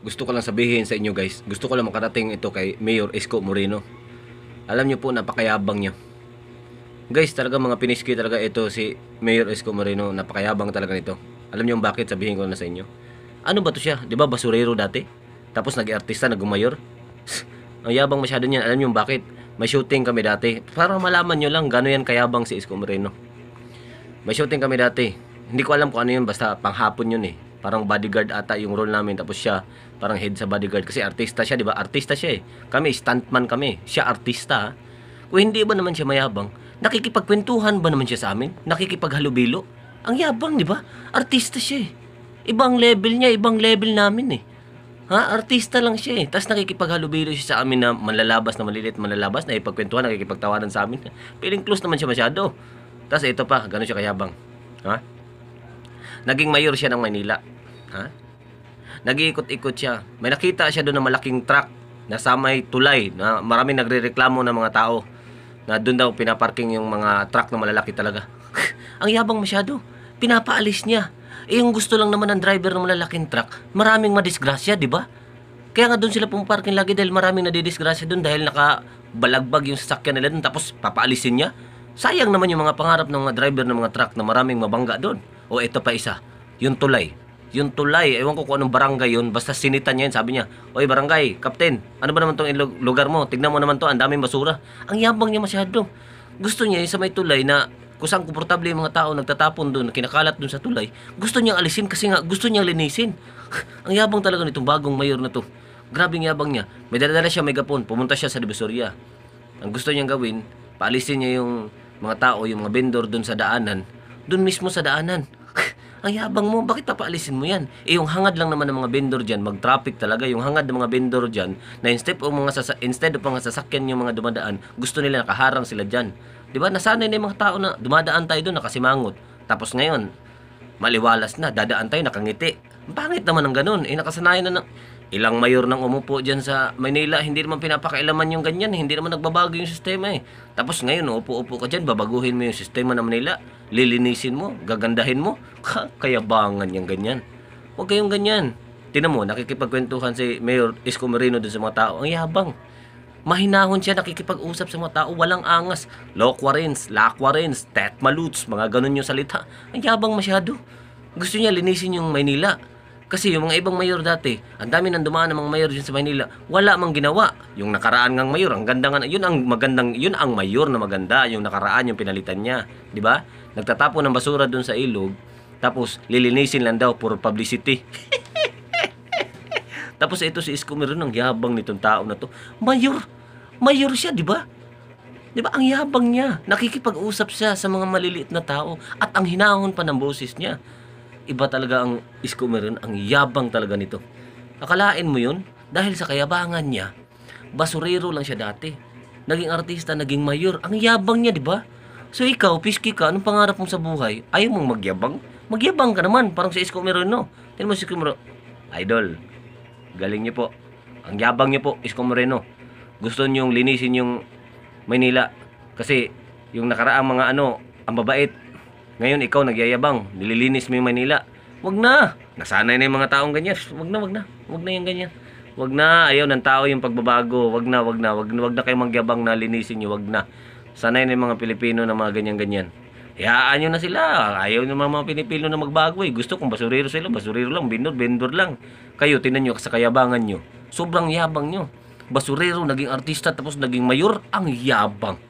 gusto ko lang sabihin sa inyo guys, gusto ko lang makarating ito kay Mayor Isko Moreno. Alam niyo po, napakayabang niya. Guys, talaga mga piniski talaga ito si Mayor Isko Moreno, napakayabang talaga nito. Alam niyo bakit? Sabihin ko na sa inyo. Ano ba to siya? 'Di ba basurero dati? Tapos naging artista, nagmayor. Ang yabang masyado niyan. Alam niyo bakit? May shooting kami dati. Para malaman niyo lang gano yan kayabang si Isko Moreno. May shooting kami dati. Hindi ko alam kung ano yun, basta panghapon yun eh. Parang bodyguard ata yung role namin, tapos siya parang head sa bodyguard kasi artista siya, 'di ba? Artista siya eh. Kami stuntman kami. Siya artista. Kung hindi ba naman siya mayabang, nakikipagkwentuhan ba naman siya sa amin? Nakikipaghalubilo? Ang yabang, 'di ba? Artista siya eh. Ibang level niya, ibang level namin eh. Ha? Artista lang siya eh. Tapos nakikipaghalubilo siya sa amin na manlalabas na maliliit, manlalabas na ipagkwentuhan, nakikipagtawanan sa amin. Feeling close naman siya masyado. Tapos ito pa, gano'n siya kayabang. Ha? Naging mayor siya ng Maynila. Ha? Nag-iikot-ikot siya. May nakita siya doon ng malaking truck na sa may tulay na maraming nagrereklamo ng mga tao na doon daw pinaparking yung mga truck na malalaki talaga. Ang yabang masyado. Pinapaalis niya. Eh yung gusto lang naman ng driver ng malalaking truck, maraming madisgrasya, di ba? Kaya nga doon sila pumaparking lagi dahil maraming nadidisgrasya doon dahil nakabalagbag yung sasakyan nila doon tapos papaalisin niya. Sayang naman yung mga pangarap ng mga driver ng mga truck na maraming mabangga doon. O ito pa isa, yung tulay. Yung tulay, ewan ko kung anong barangay yun, basta sinitan niya yun, sabi niya, "Oy barangay, kapten, ano ba naman tong lugar mo? Tignan mo naman to, ang daming basura." Ang yabang niya masyado. Gusto niya yung sa may tulay na kung saan komportable yung mga tao nagtatapon doon, kinakalat doon sa tulay, gusto niyang alisin kasi nga gusto niyang linisin. Ang yabang talaga nitong bagong mayor na to. Grabing yabang niya. May dala siya megapon, pumunta siya sa Divisoria. Ang gusto niyang gawin, paalisin niya yung mga tao, yung mga vendor doon sa daanan, doon mismo sa daanan. Ang yabang mo, bakit papaalisin mo yan? Eh yung hangad lang naman ng mga vendor dyan, mag-traffic talaga, yung hangad ng mga vendor dyan, na instead of mga sasakyan yung mga dumadaan, gusto nila nakaharang sila dyan. Diba? Nasanay na yung mga tao na dumadaan tayo doon, nakasimangot. Tapos ngayon, maliwalas na, dadaan tayo, nakangiti. Ang pangit naman ng ganun. Eh nakasanayan na ng ilang mayor nang umupo dyan sa Maynila, hindi naman pinapakailaman yung ganyan, hindi naman nagbabago yung sistema eh. Tapos ngayon, upo-upo ka dyan, babaguhin mo yung sistema ng Manila, lilinisin mo, gagandahin mo, kayabangan yung ganyan. Huwag kayong ganyan. Tinan mo, nakikipagkwentuhan si Mayor Isko Moreno dun sa mga tao, ang yabang. Mahinahon siya, nakikipag-usap sa mga tao, walang angas. Lokwarins, lakwarins, tetmaluts, mga ganun yung salita. Ang yabang masyado. Gusto niya linisin yung Maynila. Kasi yung mga ibang mayor dati, ang dami nang dumaan ng mga mayor dyan sa Maynila, wala mang ginawa. Yung nakaraan ngang mayor, ang ganda nga, yun ang magandang, yun ang mayor na maganda, yung nakaraan yung pinalitan niya, di ba? Nagtatapon ng basura doon sa ilog, tapos lilinisin lang daw for publicity. Tapos ito si Isko Moreno, ang yabang nitong tao na to. Mayor, mayor siya, di ba? Di ba? Ang yabang niya. Nakikipag-usap siya sa mga maliliit na tao at ang hinahon pa ng boses niya. Iba talaga ang Isko Moreno, ang yabang talaga nito. Akalain mo yun? Dahil sa kayabangan niya, basurero lang siya dati. Naging artista, naging mayor. Ang yabang niya, di ba? So ikaw, piski ka, anong pangarap mo sa buhay? Ayaw mong magyabang? Magyabang ka naman, parang si Isko Moreno. Tignan mo si Isko Moreno. Idol, galing niyo po. Ang yabang niyo po, Isko Moreno. Gusto niyong linisin yung Maynila. Kasi yung nakaraang mga ang babait. Ngayon ikaw nagyayabang, nililinis mo yung Manila. Wag na. Nasanay na yung mga taong ganyan. Wag na, wag na. Wag na yung ganyan. Wag na. Ayaw ng tao yung pagbabago. Wag na, wag na. Wag na kayo magyabang na linisin nyo. Wag na. Sanay na yung mga Pilipino na mga ganyan-ganyan. Hayaan nyo na sila. Ayaw ng mga Pilipino na magbago eh. Gusto kung basurero sila. Basurero lang. Vendor lang. Kayo, tinan nyo sa kayabangan nyo. Sobrang yabang nyo. Basurero, naging artista, tapos naging mayor. Ang yabang.